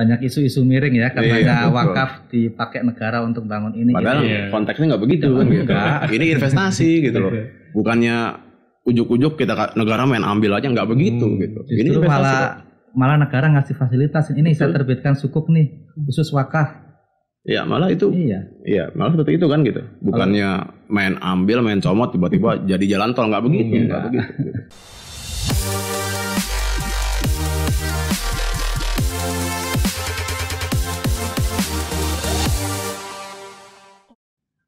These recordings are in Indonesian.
banyak isu-isu miring ya, katanya wakaf dipakai negara untuk bangun ini. Padahal konteksnya nggak begitu kan gitu. Ini investasi gitu loh. Bukannya ujuk-ujuk kita negara main ambil aja, nggak begitu gitu. Justru ini malah negara ngasih fasilitas. Ini saya terbitkan sukuk nih khusus wakaf. Ya malah itu. Iya malah seperti itu kan gitu. Bukannya main ambil, main comot tiba-tiba jadi jalan tol, nggak begitu. Nggak begitu. Gitu.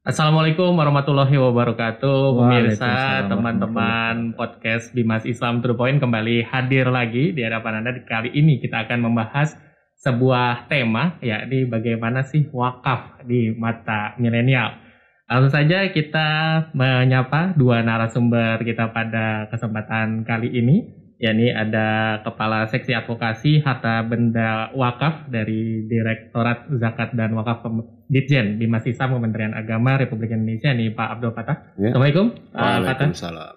Assalamualaikum warahmatullahi wabarakatuh. Pemirsa, teman-teman podcast Bimas Islam To The Point kembali hadir lagi di hadapan Anda. Kali ini kita akan membahas sebuah tema, yakni bagaimana sih wakaf di mata milenial. Langsung saja kita menyapa dua narasumber kita pada kesempatan kali ini, yakni ada Kepala Seksi Advokasi Harta Benda Wakaf dari Direktorat Zakat dan Wakaf Ditjen Bimas Islam Kementerian Agama Republik Indonesia, nih Pak Abdul Fattah. Ya. Assalamualaikum. Waalaikumsalam.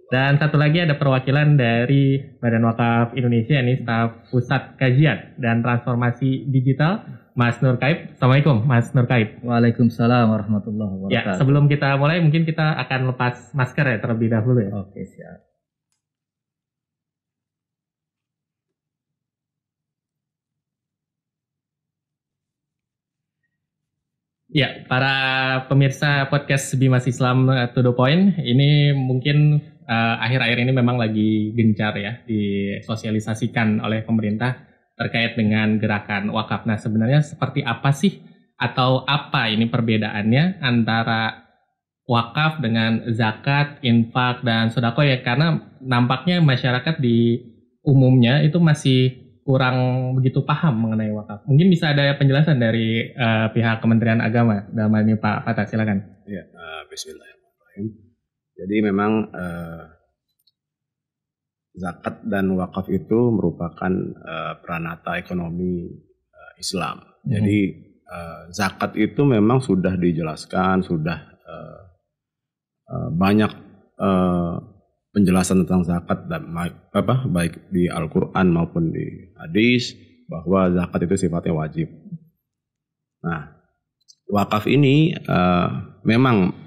Dan satu lagi ada perwakilan dari Badan Wakaf Indonesia, nih Staf Pusat Kajian dan Transformasi Digital, Mas Nur Kaib. Assalamualaikum, Mas Nur Kaib. Waalaikumsalam warahmatullahi wabarakatuh. Ya, sebelum kita mulai mungkin kita akan lepas masker ya terlebih dahulu ya. Oke, siap. Ya, para pemirsa podcast Bimas Islam To The Point, ini mungkin akhir-akhir ini memang lagi gencar ya disosialisasikan oleh pemerintah terkait dengan gerakan wakaf. Nah, sebenarnya seperti apa sih atau apa ini perbedaannya antara wakaf dengan zakat, infak, dan sedekah ya? Karena nampaknya masyarakat di umumnya itu masih kurang begitu paham mengenai wakaf. Mungkin bisa ada penjelasan dari pihak Kementerian Agama dalam hal ini Pak Fattah, silakan. Ya, bismillahirrahmanirrahim. Jadi memang zakat dan wakaf itu merupakan pranata ekonomi Islam. Jadi zakat itu memang sudah dijelaskan, sudah banyak penjelasan tentang zakat dan baik di Al-Quran maupun di hadis bahwa zakat itu sifatnya wajib. Nah, wakaf ini memang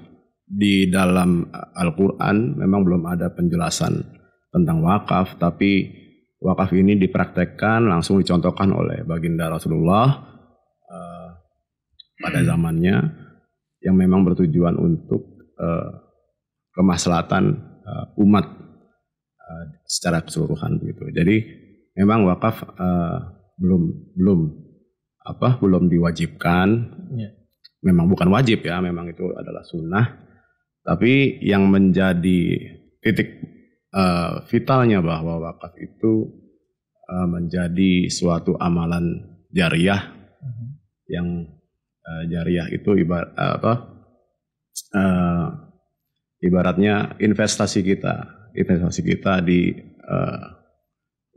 di dalam Al-Quran memang belum ada penjelasan tentang wakaf, tapi wakaf ini dipraktekkan langsung dicontohkan oleh baginda Rasulullah pada zamannya, yang memang bertujuan untuk kemaslahatan umat secara keseluruhan begitu. Jadi memang wakaf belum diwajibkan. Memang bukan wajib ya, memang itu adalah sunnah. Tapi yang menjadi titik vitalnya bahwa wakaf itu menjadi suatu amalan jariah, yang jariah itu ibaratnya investasi kita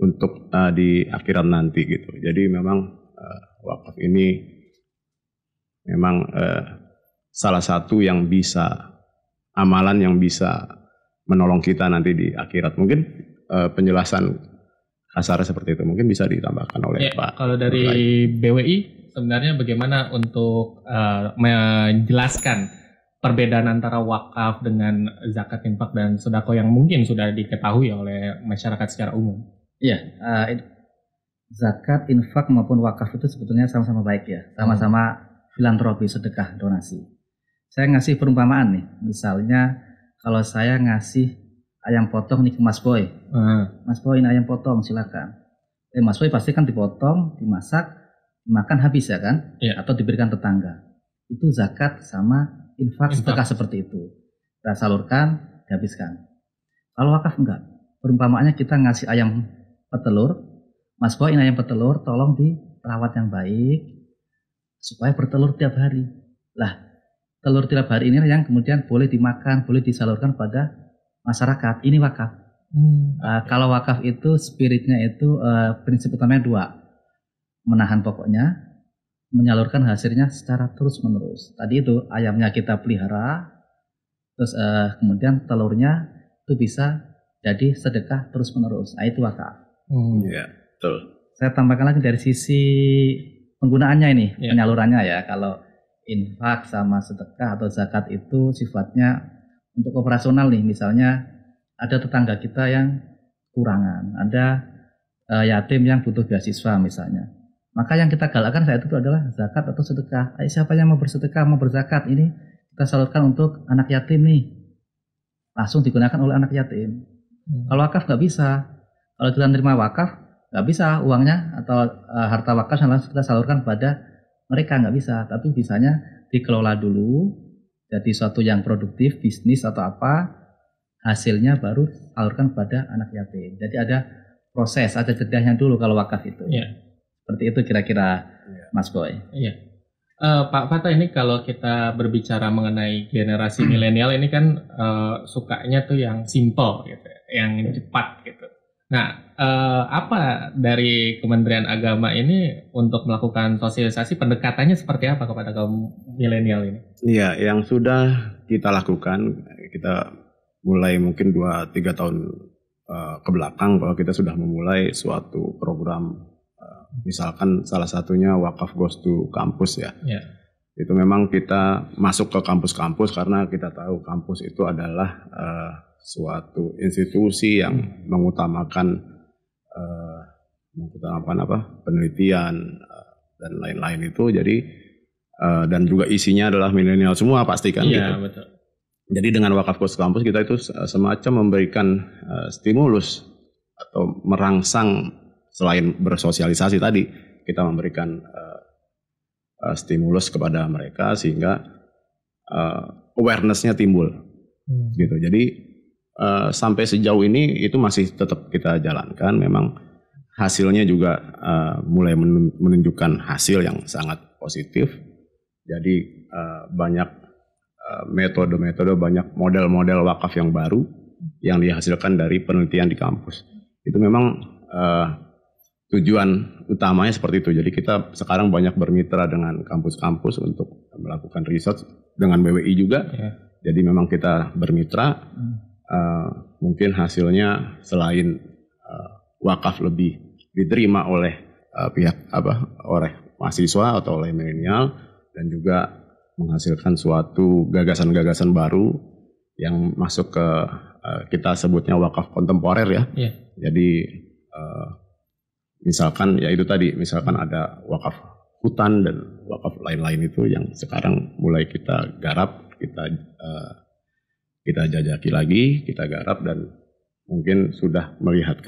untuk di akhirat nanti gitu. Jadi memang wakaf ini memang salah satu yang bisa, amalan yang bisa menolong kita nanti di akhirat. Mungkin penjelasan kasar seperti itu mungkin bisa ditambahkan oleh Pak. Kalau dari BWI sebenarnya bagaimana untuk menjelaskan perbedaan antara wakaf dengan zakat, infak, dan sedekah yang mungkin sudah diketahui oleh masyarakat secara umum? Iya, zakat, infak maupun wakaf itu sebetulnya sama-sama baik ya, sama-sama filantropi, sedekah, donasi. Saya ngasih perumpamaan nih, misalnya kalau saya ngasih ayam potong nih ke Mas Boy, Mas Boy ini ayam potong silakan. Mas Boy pasti kan dipotong, dimasak, dimakan habis ya kan, atau diberikan tetangga. Itu zakat sama infak, sedekah seperti itu. Kita salurkan, dihabiskan. Kalau wakaf enggak. Perumpamaannya kita ngasih ayam petelur, Mas Boy ini ayam petelur, tolong dirawat yang baik supaya bertelur tiap hari. Lah, telur tiap hari ini yang kemudian boleh dimakan, boleh disalurkan pada masyarakat. Ini wakaf. Kalau wakaf itu spiritnya itu prinsip utamanya dua. Menahan pokoknya, menyalurkan hasilnya secara terus-menerus. Tadi itu ayamnya kita pelihara, terus kemudian telurnya itu bisa jadi sedekah terus-menerus. Itu wakaf. Ya, betul. saya tambahkan lagi dari sisi penggunaannya ini, penyalurannya ya. Kalau infak sama sedekah atau zakat itu sifatnya untuk operasional nih, misalnya ada tetangga kita yang kurangan, ada yatim yang butuh beasiswa misalnya. Maka yang kita galakkan saat itu adalah zakat atau sedekah. Siapa yang mau bersedekah, mau berzakat, ini kita salurkan untuk anak yatim nih. Langsung digunakan oleh anak yatim. Kalau wakaf nggak bisa. Kalau kita menerima wakaf, nggak bisa uangnya atau harta wakaf langsung kita salurkan pada mereka, nggak bisa. Tapi bisanya dikelola dulu, jadi suatu yang produktif, bisnis atau apa, hasilnya baru salurkan pada anak yatim. Jadi ada proses, ada jedahnya dulu kalau wakaf itu. Seperti itu kira-kira, Mas Boy. Pak Fatah, ini kalau kita berbicara mengenai generasi milenial ini kan sukanya tuh yang simple gitu, yang cepat gitu. Nah, apa dari Kementerian Agama ini untuk melakukan sosialisasi, pendekatannya seperti apa kepada kaum milenial ini? Iya, yang sudah kita lakukan, kita mulai mungkin 2-3 tahun ke belakang bahwa kita sudah memulai suatu program, misalkan salah satunya Wakaf Goes to Kampus ya. Itu memang kita masuk ke kampus-kampus karena kita tahu kampus itu adalah suatu institusi yang mengutamakan penelitian dan lain-lain itu. Jadi dan juga isinya adalah milenial semua pasti kan. Iya, gitu. Betul. Jadi dengan Wakaf Goes to Kampus kita itu semacam memberikan stimulus atau merangsang, selain bersosialisasi tadi, kita memberikan stimulus kepada mereka sehingga awareness-nya timbul. Gitu. Jadi sampai sejauh ini itu masih tetap kita jalankan. Memang hasilnya juga mulai menunjukkan hasil yang sangat positif. Jadi banyak metode-metode, banyak model-model wakaf yang baru yang dihasilkan dari penelitian di kampus. Itu memang tujuan utamanya seperti itu. Jadi kita sekarang banyak bermitra dengan kampus-kampus untuk melakukan research, dengan BWI juga. Jadi memang kita bermitra. Mungkin hasilnya selain wakaf lebih diterima oleh oleh mahasiswa atau oleh milenial, dan juga menghasilkan suatu gagasan-gagasan baru yang masuk ke kita sebutnya wakaf kontemporer ya. Jadi misalkan ya itu tadi, misalkan ada wakaf hutan dan wakaf lain-lain itu yang sekarang mulai kita garap, kita jajaki lagi, kita garap, dan mungkin sudah melihat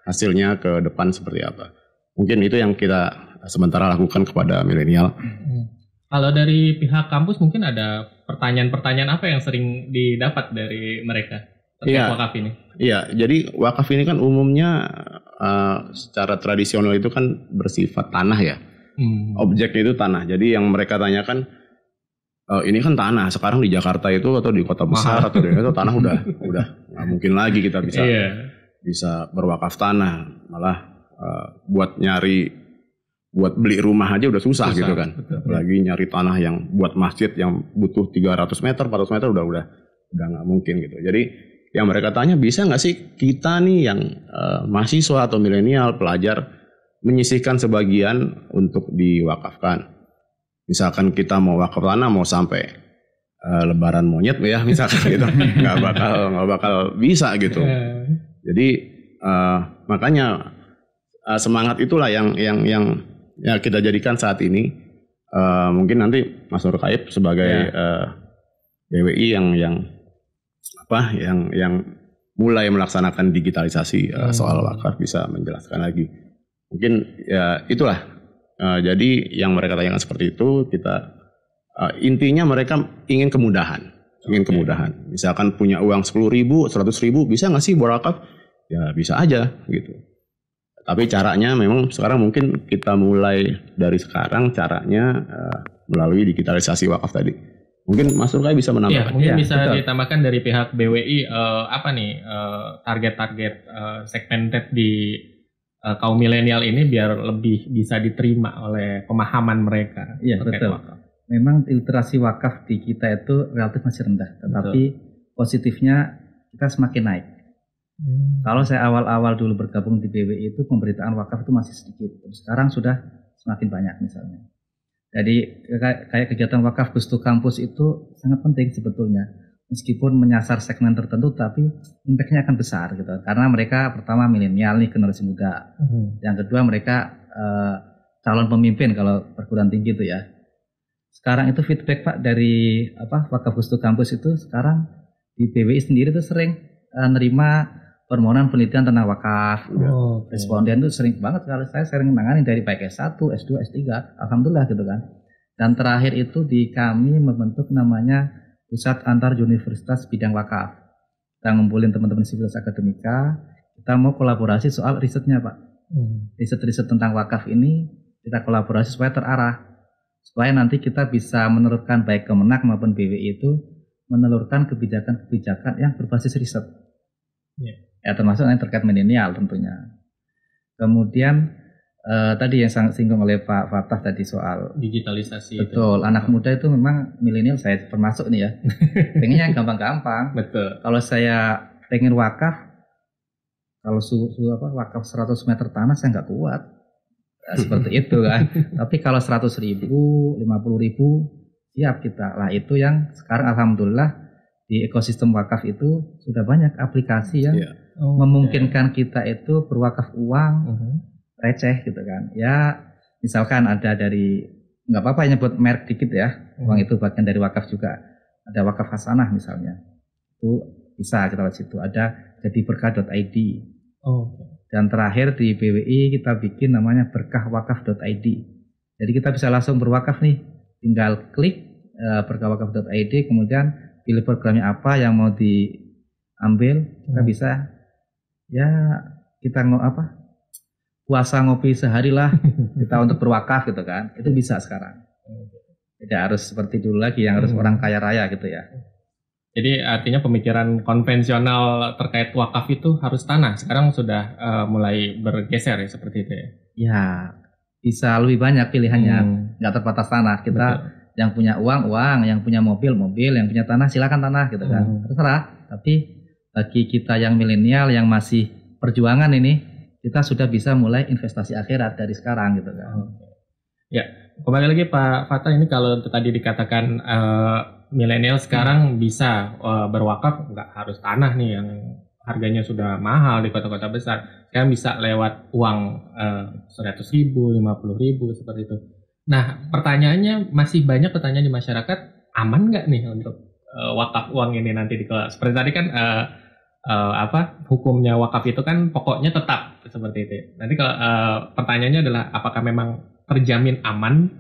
hasilnya ke depan seperti apa. Mungkin itu yang kita sementara lakukan kepada milenial. Kalau dari pihak kampus mungkin ada pertanyaan-pertanyaan apa yang sering didapat dari mereka terkait wakaf ini? Iya, jadi wakaf ini kan umumnya secara tradisional itu kan bersifat tanah ya. Objeknya itu tanah. Jadi yang mereka tanyakan, ini kan tanah. Sekarang di Jakarta itu atau di kota besar atau di itu tanah udah nggak mungkin lagi kita bisa berwakaf tanah. Malah buat beli rumah aja udah susah gitu kan. Apalagi nyari tanah yang buat masjid yang butuh 300 meter, 400 meter udah nggak mungkin gitu. Jadi yang mereka tanya, bisa nggak sih kita nih yang mahasiswa atau milenial, pelajar, menyisihkan sebagian untuk diwakafkan. Misalkan kita mau wakaf tanah mau sampai lebaran monyet ya misalkan gitu, nggak bakal bisa gitu. Jadi makanya semangat itulah yang ya kita jadikan saat ini. Mungkin nanti Mas Nur Kaib sebagai BWI yang mulai melaksanakan digitalisasi soal wakaf bisa menjelaskan lagi. Mungkin ya itulah. Jadi yang mereka tanyakan seperti itu, kita intinya mereka ingin kemudahan. Misalkan punya uang 10.000, 100.000, bisa nggak sih berwakaf? Ya bisa aja gitu. Tapi caranya memang sekarang mungkin kita mulai dari sekarang caranya melalui digitalisasi wakaf tadi. Mungkin Mas Nur bisa menambahkan. Mungkin bisa ditambahkan dari pihak BWI target-target segmented di kaum milenial ini biar lebih bisa diterima oleh pemahaman mereka. Iya betul. Wakaf. Memang literasi wakaf di kita itu relatif masih rendah, tetapi positifnya kita semakin naik. Kalau saya awal-awal dulu bergabung di BWI itu pemberitaan wakaf itu masih sedikit. Sekarang sudah semakin banyak misalnya. Jadi kayak kegiatan wakaf Gustu Kampus itu sangat penting sebetulnya. Meskipun menyasar segmen tertentu tapi impact-nya akan besar gitu. Karena mereka pertama milenial nih, generasi muda. Yang kedua mereka calon pemimpin kalau perguruan tinggi itu ya. Sekarang itu feedback Pak dari wakaf Gustu Kampus itu sekarang di BWI sendiri tuh sering nerima permohonan penelitian tentang wakaf. Responden tuh sering banget, kalau saya sering menangani dari baik S1, S2, S3, alhamdulillah gitu kan. Dan terakhir itu di kami membentuk namanya Pusat Antar Universitas Bidang Wakaf. Kita ngumpulin teman-teman sivitas akademika, kita mau kolaborasi soal risetnya Pak. Riset-riset tentang wakaf ini kita kolaborasi supaya terarah. Supaya nanti kita bisa menelurkan baik Kemenak maupun BWI itu menelurkan kebijakan-kebijakan yang berbasis riset. Ya termasuk yang terkait milenial tentunya. Kemudian tadi yang singgung oleh Pak Fatah tadi soal digitalisasi. Betul, itu. Anak muda itu memang milenial, saya termasuk nih ya. Pengennya yang gampang-gampang. Betul. Kalau saya pengen wakaf, kalau wakaf 100 meter tanah saya nggak kuat. Seperti itu kan. Tapi kalau 100.000, 50.000 siap kita. Lah itu yang sekarang alhamdulillah di ekosistem wakaf itu sudah banyak aplikasi yang memungkinkan kita itu berwakaf uang receh gitu kan. Ya misalkan ada dari, nggak apa-apa nyebut merek dikit ya, uang itu bagian dari wakaf juga. Ada wakaf hasanah misalnya, itu bisa kita lihat situ. Ada jadi berkah.id. Dan terakhir di BWI kita bikin namanya berkahwakaf.id. Jadi kita bisa langsung berwakaf nih, tinggal klik berkahwakaf.id, kemudian pilih programnya apa yang mau diambil, kita bisa ya kita puasa ngopi sehari lah kita untuk berwakaf gitu kan, itu bisa sekarang. Tidak harus seperti dulu lagi yang harus orang kaya raya gitu ya. Jadi artinya pemikiran konvensional terkait wakaf itu harus tanah, sekarang sudah mulai bergeser ya seperti itu ya? Ya bisa lebih banyak pilihannya, nggak terbatas tanah. Kita yang punya uang, yang punya mobil, yang punya tanah silakan tanah gitu kan, terserah. Tapi bagi kita yang milenial yang masih perjuangan ini, kita sudah bisa mulai investasi akhirat dari sekarang gitu kan. Ya, kembali lagi Pak Fatah, ini kalau tadi dikatakan milenial sekarang bisa berwakaf, nggak harus tanah nih yang harganya sudah mahal di kota-kota besar. Sekarang bisa lewat uang 100.000, 50.000 seperti itu. Nah, pertanyaannya masih banyak pertanyaan di masyarakat, aman nggak nih untuk wakaf uang ini nanti dikelola? Seperti tadi kan hukumnya wakaf itu kan pokoknya tetap seperti itu. Nanti kalau pertanyaannya adalah apakah memang terjamin aman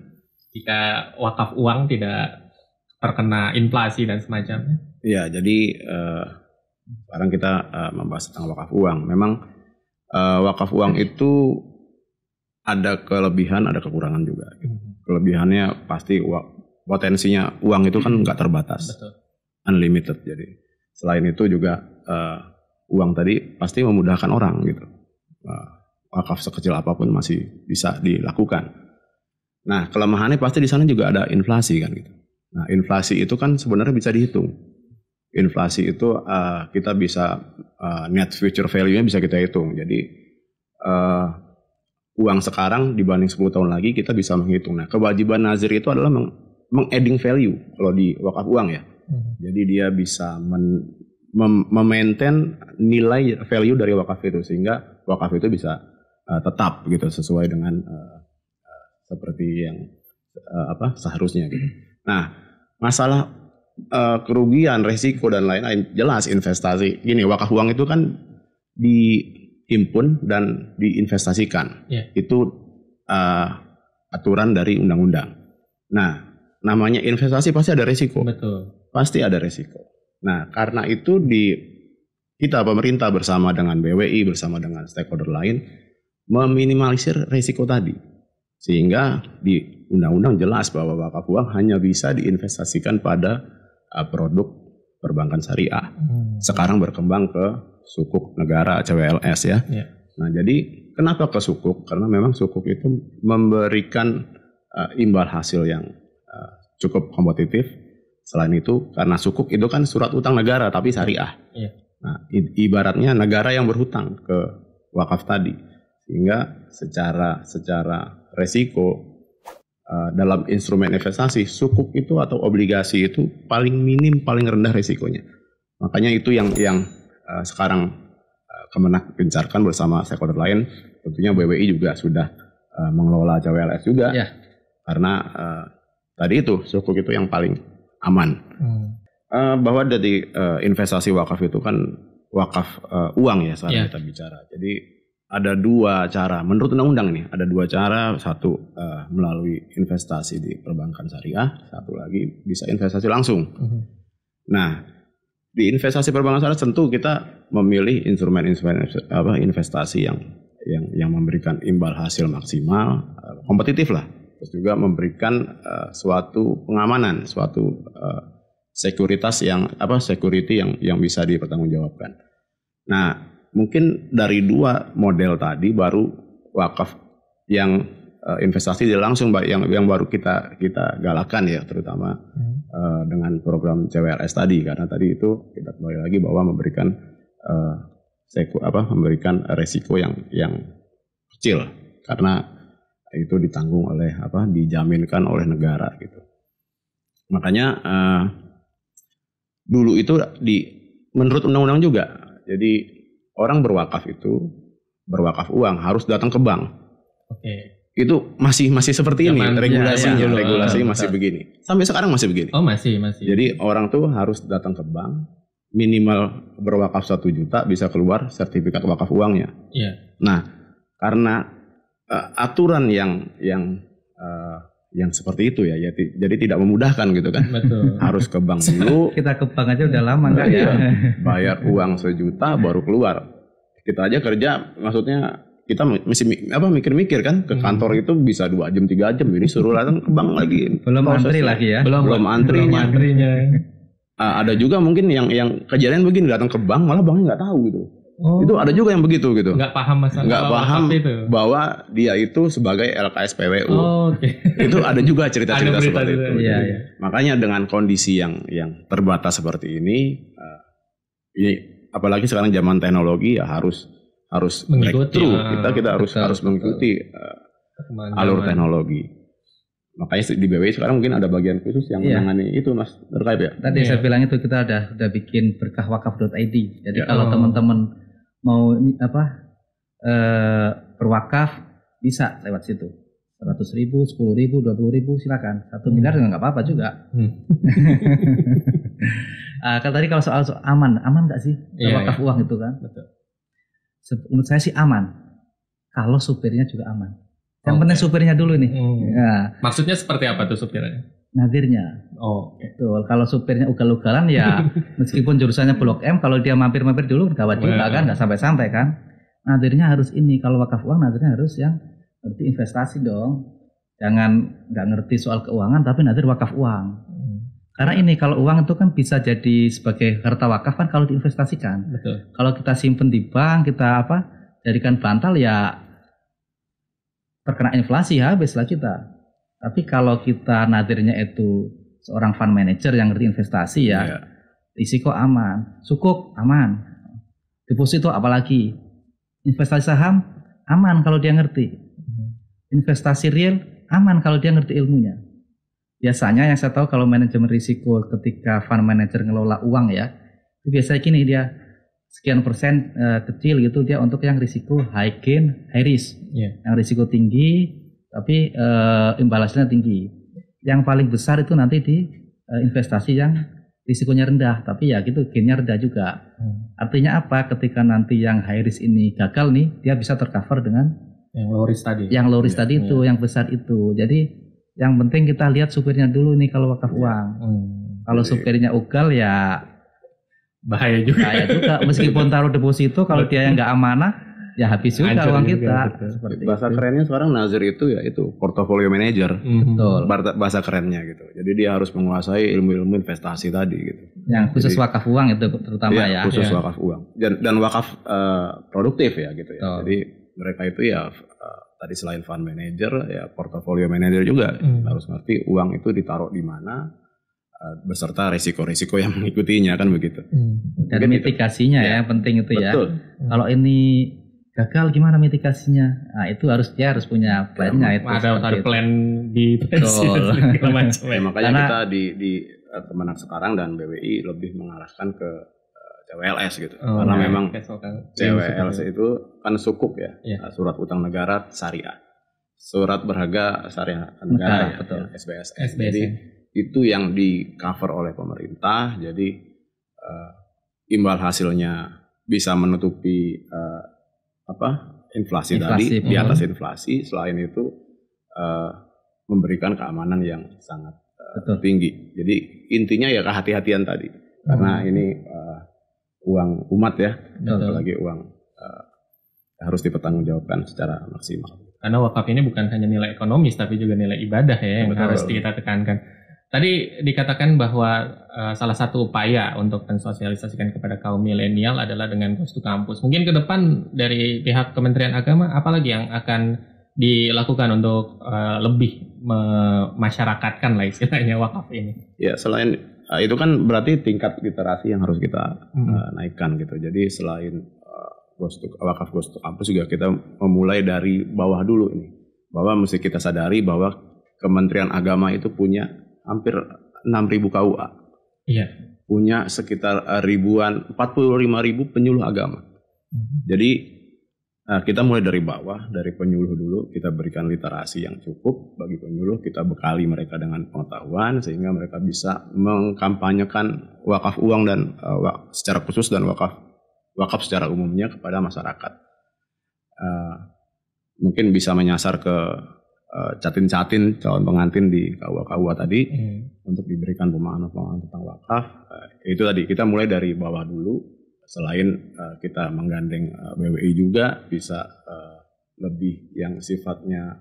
jika wakaf uang tidak terkena inflasi dan semacamnya? Iya, jadi sekarang kita membahas tentang wakaf uang. Memang wakaf uang itu ada kelebihan, ada kekurangan juga. Kelebihannya pasti potensinya uang itu kan nggak terbatas. Betul. Unlimited. Jadi selain itu juga uang tadi pasti memudahkan orang gitu. Wakaf sekecil apapun masih bisa dilakukan. Nah, kelemahannya pasti di sana juga ada inflasi kan gitu. Nah, inflasi itu kan sebenarnya bisa dihitung. Inflasi itu kita bisa net future value-nya bisa kita hitung. Jadi uang sekarang dibanding 10 tahun lagi kita bisa menghitung. Nah, kewajiban nazir itu adalah meng-adding value kalau di wakaf uang ya. Jadi dia bisa memaintain nilai value dari wakaf itu sehingga wakaf itu bisa tetap gitu sesuai dengan seperti yang seharusnya gitu. Nah, masalah kerugian, resiko dan lain-lain jelas investasi. Gini, wakaf uang itu kan dihimpun dan diinvestasikan. Itu aturan dari undang-undang. Nah, namanya investasi pasti ada resiko. Betul. Pasti ada resiko. Nah, karena itu kita pemerintah bersama dengan BWI bersama dengan stakeholder lain meminimalisir resiko tadi. Sehingga di undang-undang jelas bahwa wakaf uang hanya bisa diinvestasikan pada produk perbankan syariah. Sekarang berkembang ke sukuk negara CWLS ya. Nah, jadi kenapa ke sukuk? Karena memang sukuk itu memberikan imbal hasil yang cukup kompetitif. Selain itu karena sukuk itu kan surat utang negara tapi syariah. Nah, ibaratnya negara yang berhutang ke wakaf tadi, sehingga secara resiko dalam instrumen investasi sukuk itu atau obligasi itu paling minim, paling rendah resikonya. Makanya itu yang sekarang Kemenak gencarkan bersama stakeholder lain. Tentunya BWI juga sudah mengelola CWLS juga, karena tadi itu sukuk itu yang paling aman. Bahwa dari investasi wakaf itu kan wakaf uang ya sekarang kita bicara. Jadi ada dua cara, menurut undang-undang nih, ada dua cara. Satu melalui investasi di perbankan syariah, satu lagi bisa investasi langsung. Nah, di investasi perbankan syariah tentu kita memilih instrumen investasi yang memberikan imbal hasil maksimal, kompetitif lah. Terus juga memberikan suatu pengamanan, suatu sekuritas security yang bisa dipertanggungjawabkan. Nah, mungkin dari dua model tadi baru wakaf yang investasi langsung yang baru kita galakan ya, terutama dengan program CWRS tadi, karena tadi itu kita kembali lagi bahwa memberikan resiko yang kecil karena itu ditanggung oleh dijaminkan oleh negara gitu. Makanya dulu itu menurut undang-undang juga, jadi orang berwakaf berwakaf uang harus datang ke bank. Itu masih seperti ini regulasinya masih begini. Sampai sekarang masih begini. Oh masih. Jadi orang tuh harus datang ke bank, minimal berwakaf 1 juta bisa keluar sertifikat wakaf uangnya. Nah, karena aturan yang seperti itu ya, jadi tidak memudahkan gitu kan. Betul. Harus ke bank dulu. Kita ke bank aja udah lama kan ya. Bayar uang 1 juta baru keluar. Kita aja kerja, maksudnya kita mesti mikir-mikir kan, ke kantor itu bisa 2 jam 3 jam, ini suruh datang ke bank lagi. Belum antri lagi ya. Belum antrinya. Ada juga mungkin yang kejadian begini, datang ke bank malah banknya nggak tahu gitu. Itu ada juga yang begitu gitu. Nggak paham masalah. Nggak paham itu, bahwa dia itu sebagai LKS PWU. Itu ada juga cerita-cerita seperti itu. Iya. Makanya dengan kondisi yang terbatas seperti ini apalagi sekarang zaman teknologi ya harus mengikuti. Kita harus mengikuti alur teknologi. Makanya di BWI sekarang mungkin ada bagian khusus yang menangani itu, Mas Terkait ya. Tadi saya bilang itu kita udah bikin berkahwakaf.id. Jadi kalau teman-teman mau berwakaf bisa lewat situ. 100.000, 10.000, 20.000 silakan. 1 miliar nggak apa-apa juga. Kalau tadi kalau soal aman nggak sih wakaf uang itu kan? Betul. Menurut saya sih aman. Kalau supirnya juga aman. Yang penting supirnya dulu nih. Maksudnya seperti apa tuh supirnya? Nadirnya. Betul. Kalau supirnya ugal-ugalan ya meskipun jurusannya Blok M, kalau dia mampir-mampir dulu gawat juga kan, nggak sampai-sampai kan. Nadirnya harus ini, kalau wakaf uang nadirnya harus yang ngerti investasi dong. Jangan nggak ngerti soal keuangan tapi nadir wakaf uang. Karena ini kalau uang itu kan bisa jadi sebagai harta wakaf kan kalau diinvestasikan. Betul. Kalau kita simpen di bank, kita jadikan bantal ya terkena inflasi habislah kita. Tapi kalau kita nadirnya itu seorang fund manager yang ngerti investasi risiko aman, sukuk aman, deposito apalagi, investasi saham aman kalau dia ngerti, investasi real aman kalau dia ngerti ilmunya. Biasanya yang saya tahu kalau manajemen risiko ketika fund manager ngelola uang ya, itu biasanya gini, dia sekian persen kecil gitu dia untuk yang risiko high gain, high risk. Yang risiko tinggi tapi imbalansinya tinggi. Yang paling besar itu nanti di investasi yang risikonya rendah, tapi ya gitu gainnya rendah juga. Artinya apa? Ketika nanti yang high risk ini gagal nih, dia bisa tercover dengan yang low risk tadi. Yang low risk tadi itu, yang besar itu. Jadi yang penting kita lihat supirnya dulu nih kalau wakaf uang. Kalau supirnya ugal ya bahaya juga. Meskipun taruh deposito, kalau dia yang nggak amanah ya habis juga uang kita. Bahasa kerennya sekarang nazir itu ya itu portfolio manager. Betul. Bahasa kerennya gitu. Jadi dia harus menguasai ilmu-ilmu investasi tadi gitu. Yang khusus wakaf uang itu terutama ya. Khusus wakaf uang dan wakaf produktif ya gitu ya. Jadi mereka itu ya tadi selain fund manager ya portfolio manager juga harus ngerti uang itu ditaruh di mana, beserta resiko-resiko yang mengikutinya kan begitu. Dan mitigasinya ya penting itu ya. Betul. Kalau ini gagal gimana mitigasinya? Nah itu dia harus punya plannya itu. Ada plan di Betul. Makanya karena kita di Kemenak sekarang dan BWI lebih mengarahkan ke CWLS gitu. Karena memang CWLS itu kan sukuk ya, surat utang negara syariah. Surat berharga syariah negara, betul. SBSN. Jadi itu yang di cover oleh pemerintah. Jadi imbal hasilnya bisa menutupi inflasi tadi di atas inflasi. Selain itu memberikan keamanan yang sangat tinggi. Jadi intinya ya kehati-hatian tadi. Karena ini uang umat ya, apalagi uang harus dipertanggungjawabkan secara maksimal. Karena wakaf ini bukan hanya nilai ekonomis tapi juga nilai ibadah ya yang harus kita tekankan. Tadi dikatakan bahwa salah satu upaya untuk mensosialisasikan kepada kaum milenial adalah dengan Ghost to Campus. Mungkin ke depan dari pihak Kementerian Agama apalagi yang akan dilakukan untuk lebih memasyarakatkan lah istilahnya wakaf ini? Ya selain itu kan berarti tingkat literasi yang harus kita naikkan gitu. Jadi selain wakaf Ghost to Campus juga kita memulai dari bawah dulu ini. Bahwa mesti kita sadari bahwa Kementerian Agama itu punya hampir 6.000 KUA. Iya. Punya sekitar 45.000 penyuluh agama. Jadi kita mulai dari bawah, dari penyuluh dulu, kita berikan literasi yang cukup bagi penyuluh, kita bekali mereka dengan pengetahuan sehingga mereka bisa mengkampanyekan wakaf uang dan secara khusus dan wakaf secara umumnya kepada masyarakat. Mungkin bisa menyasar ke catin-catin calon pengantin di KUA tadi untuk diberikan pemahaman tentang wakaf. Itu tadi kita mulai dari bawah dulu. Selain kita menggandeng BWI juga bisa lebih yang sifatnya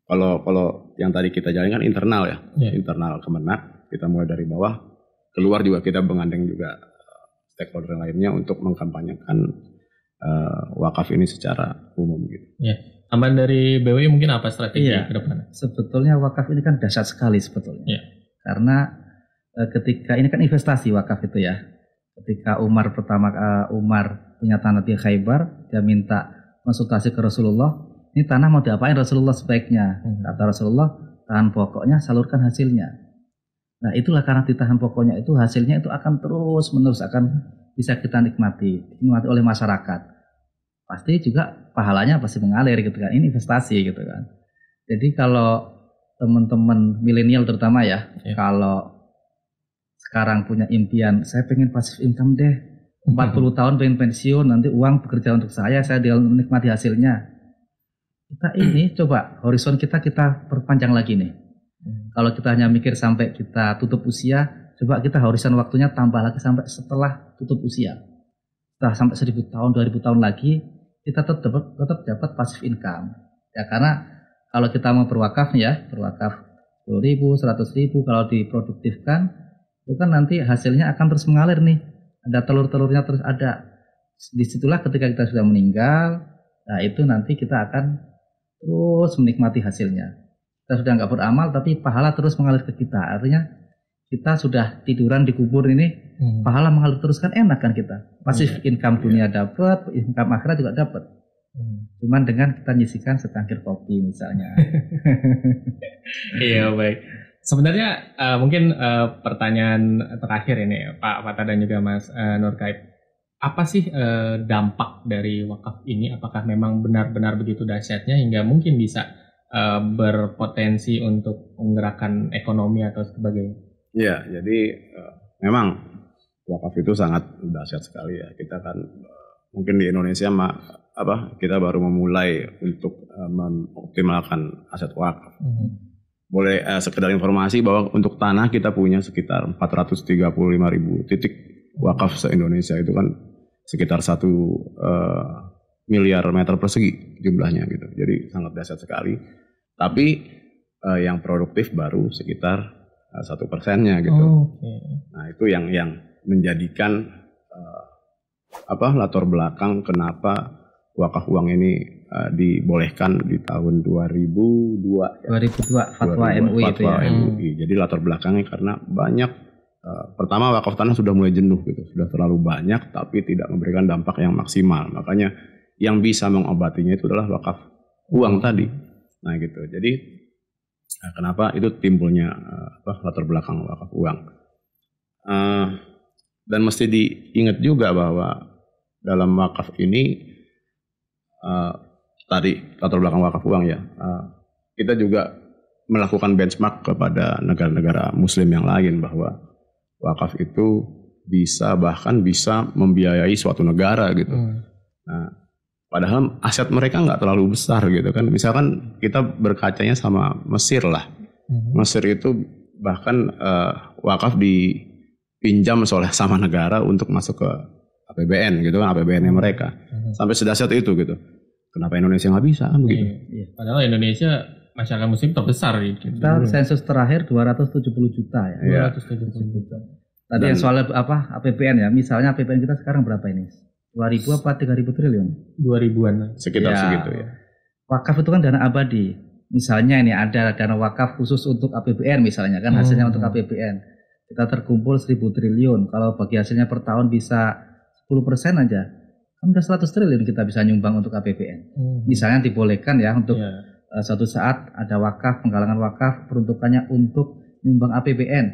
kalau yang tadi kita jalankan internal ya, internal Kemenak. Kita mulai dari bawah, keluar juga kita menggandeng juga stakeholder lainnya untuk mengkampanyekan wakaf ini secara umum gitu. Ya. Tambahan dari BWI mungkin apa strategi ke depan? Sebetulnya wakaf ini kan dahsyat sekali sebetulnya. Karena ketika ini kan investasi wakaf itu ya. Ketika Umar punya tanah di Khaybar, dia minta konsultasi ke Rasulullah, ini tanah mau diapain Rasulullah sebaiknya? Kata Rasulullah, tahan pokoknya, salurkan hasilnya. Nah itulah karena ditahan pokoknya itu hasilnya itu akan terus menerus akan bisa kita nikmati oleh masyarakat. Pasti juga pahalanya pasti mengalir gitu kan. Ini investasi gitu kan. Jadi kalau teman-teman milenial terutama ya, kalau sekarang punya impian, saya pengen passive income deh, 40 tahun pengen pensiun, nanti uang bekerja untuk saya tinggal menikmati hasilnya. Kita ini coba horizon kita perpanjang lagi nih. Kalau kita hanya mikir sampai kita tutup usia, coba kita horizon waktunya tambah lagi sampai setelah tutup usia. Setelah sampai 1000 tahun, 2000 tahun lagi, kita tetap dapat passive income. Ya karena kalau kita mau berwakaf ya, berwakaf 10.000, 100.000 kalau diproduktifkan, itu kan nanti hasilnya akan terus mengalir nih. Ada telur-telurnya terus ada. Disitulah ketika kita sudah meninggal, nah itu nanti kita akan terus menikmati hasilnya. Kita sudah nggak beramal tapi pahala terus mengalir ke kita. Artinya kita sudah tiduran di kubur ini, pahala mengalir terus kan enak kan kita. Pasif income dunia dapat, income akhirat juga dapat. Cuman dengan kita nyisikan secangkir kopi misalnya. Iya baik. Sebenarnya mungkin pertanyaan terakhir ini Pak Fatah dan juga Mas Nurkaib. Apa sih dampak dari wakaf ini? Apakah memang benar-benar begitu dahsyatnya hingga mungkin bisa berpotensi untuk menggerakkan ekonomi atau sebagainya? Ya, jadi memang wakaf itu sangat dahsyat sekali ya. Kita kan mungkin di Indonesia kita baru memulai untuk mengoptimalkan aset wakaf. Boleh sekedar informasi bahwa untuk tanah kita punya sekitar 435.000 titik wakaf se-Indonesia, itu kan sekitar 1 miliar meter persegi jumlahnya gitu. Jadi sangat dahsyat sekali. Tapi yang produktif baru sekitar 1%-nya gitu. Nah itu yang menjadikan latar belakang kenapa wakaf uang ini dibolehkan di tahun 2002 ya. 2002 fatwa MUI itu ya. MUI. Jadi latar belakangnya karena banyak pertama wakaf tanah sudah mulai jenuh gitu, sudah terlalu banyak tapi tidak memberikan dampak yang maksimal. Makanya yang bisa mengobatinya itu adalah wakaf uang tadi. Nah gitu. Jadi kenapa itu timbulnya latar belakang wakaf uang. Dan mesti diingat juga bahwa dalam wakaf ini tadi latar belakang wakaf uang ya, kita juga melakukan benchmark kepada negara-negara muslim yang lain bahwa wakaf itu bahkan bisa membiayai suatu negara gitu. Nah, padahal aset mereka nggak terlalu besar gitu kan. Misalkan kita berkacanya sama Mesir lah. Mesir itu bahkan wakaf dipinjam oleh sama negara untuk masuk ke APBN gitu kan, APBN-nya mereka. Sampai sedahsyat itu gitu. Kenapa Indonesia nggak bisa kan begitu? Iya. Padahal Indonesia masyarakat muslim terbesar gitu. Kita sensus terakhir 270 juta ya. 270 juta. Tadi yang soal APBN ya, misalnya APBN kita sekarang berapa ini? 2.000 apa 3.000 triliun? 2000-an. Sekitar segitu ya. Wakaf itu kan dana abadi. Misalnya ini ada dana wakaf khusus untuk APBN misalnya kan, hasilnya untuk APBN. Kita terkumpul 1.000 triliun. Kalau bagi hasilnya per tahun bisa 10% aja, kan udah 100 triliun kita bisa nyumbang untuk APBN. Misalnya dibolehkan ya untuk suatu saat ada wakaf, penggalangan wakaf, peruntukannya untuk nyumbang APBN.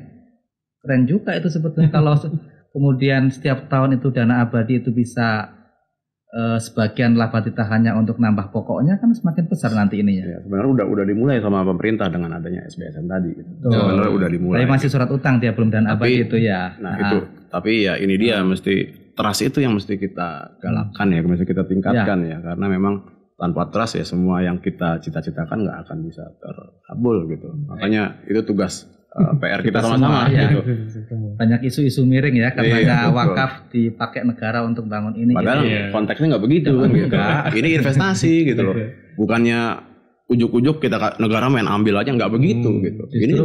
Keren juga itu sebetulnya kalau kemudian setiap tahun itu dana abadi itu bisa sebagian laba ditahannya untuk nambah pokoknya kan semakin besar nanti ininya. Ya, sebenarnya udah dimulai sama pemerintah dengan adanya SBSN tadi gitu. Sebenarnya udah dimulai. Tapi masih surat utang dia belum dana abadi itu ya. Nah, itu tapi ya ini dia mesti trust itu yang mesti kita galakkan ya, mesti kita tingkatkan ya karena memang tanpa trust ya semua yang kita cita-citakan nggak akan bisa terkabul gitu. Makanya itu tugas PR kita sama-sama ya. gitu. Banyak isu-isu miring ya katanya wakaf dipakai negara untuk bangun ini. Padahal gitu. konteksnya nggak begitu kan gitu. Ini investasi gitu loh. Bukannya ujuk-ujuk kita negara main ambil aja nggak begitu gitu. Ini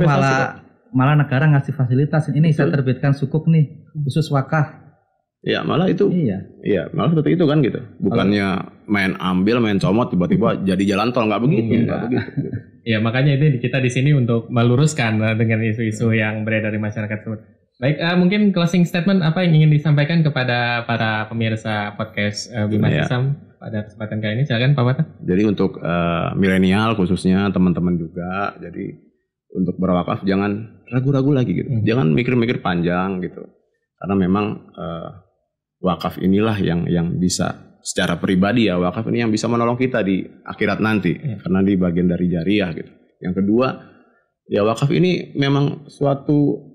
malah negara ngasih fasilitas ini saya terbitkan sukuk nih khusus wakaf. Ya malah itu, iya malah seperti itu kan gitu. Bukannya main ambil, main comot tiba-tiba jadi jalan tol nggak begitu, nggak begitu. Gitu. Ya makanya itu kita di sini untuk meluruskan dengan isu-isu yang beredar di masyarakat tersebut. Baik, mungkin closing statement apa yang ingin disampaikan kepada para pemirsa podcast Bima Islam pada kesempatan kali ini, silakan Pak Wata. Jadi untuk milenial khususnya teman-teman juga, jadi untuk berwakaf jangan ragu-ragu lagi gitu, jangan mikir-mikir panjang gitu, karena memang wakaf inilah yang bisa secara pribadi ya, wakaf ini yang bisa menolong kita di akhirat nanti karena di bagian dari jariah gitu. Yang kedua ya wakaf ini memang suatu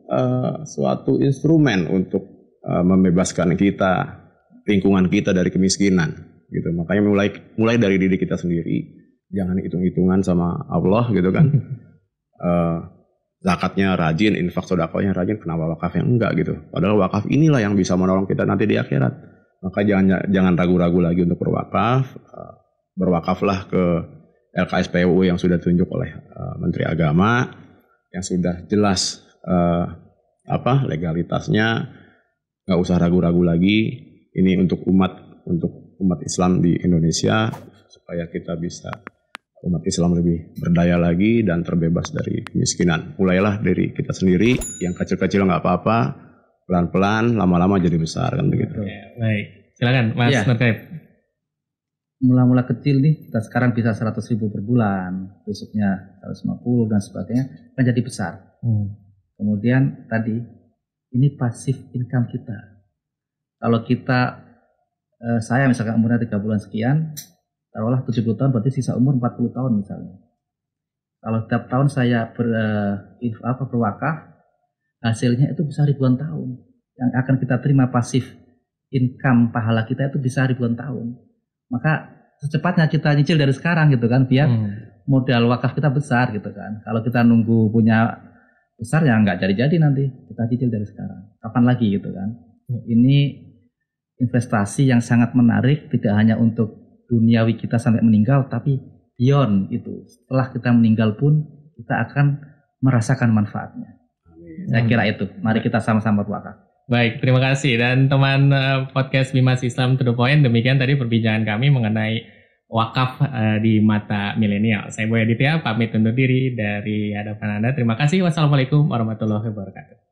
instrumen untuk membebaskan kita, lingkungan kita dari kemiskinan gitu. Makanya mulai dari diri kita sendiri, jangan hitung-hitungan sama Allah gitu kan. Zakatnya rajin, infak sedekahnya rajin, kenapa wakafnya enggak gitu. Padahal wakaf inilah yang bisa menolong kita nanti di akhirat. Maka jangan ragu-ragu lagi untuk berwakaf. Berwakaflah ke LKSPUU yang sudah ditunjuk oleh Menteri Agama, yang sudah jelas legalitasnya, nggak usah ragu-ragu lagi. Ini untuk umat Islam di Indonesia supaya kita bisa umat Islam lebih berdaya lagi dan terbebas dari kemiskinan. Mulailah dari kita sendiri, yang kecil-kecil nggak apa-apa, pelan-pelan, lama-lama jadi besar kan begitu. Ya, baik, silakan Mas Nurkaib. Mula-mula kecil nih, kita sekarang bisa 100.000 per bulan, besoknya 150 dan sebagainya, kan jadi besar. Kemudian tadi, ini pasif income kita. Kalau kita, saya misalkan umurnya 3 bulan sekian, taruhlah 70 tahun berarti sisa umur 40 tahun misalnya. Kalau setiap tahun saya berwakaf, hasilnya itu bisa ribuan tahun. Yang akan kita terima pasif income pahala kita itu bisa ribuan tahun. Maka secepatnya kita nyicil dari sekarang gitu kan, biar modal wakaf kita besar gitu kan. Kalau kita nunggu punya besar ya nggak jadi-jadi nanti, kita cicil dari sekarang. Kapan lagi gitu kan. Ini investasi yang sangat menarik, tidak hanya untuk duniawi kita sampai meninggal, tapi beyond itu. Setelah kita meninggal pun kita akan merasakan manfaatnya. Saya kira itu. Mari kita sama-sama berwakaf. Baik, terima kasih. Dan teman podcast Bimas Islam to the Point, demikian tadi perbincangan kami mengenai wakaf di mata milenial. Saya Boy Aditya pamit undur diri dari hadapan Anda. Terima kasih. Wassalamualaikum warahmatullahi wabarakatuh.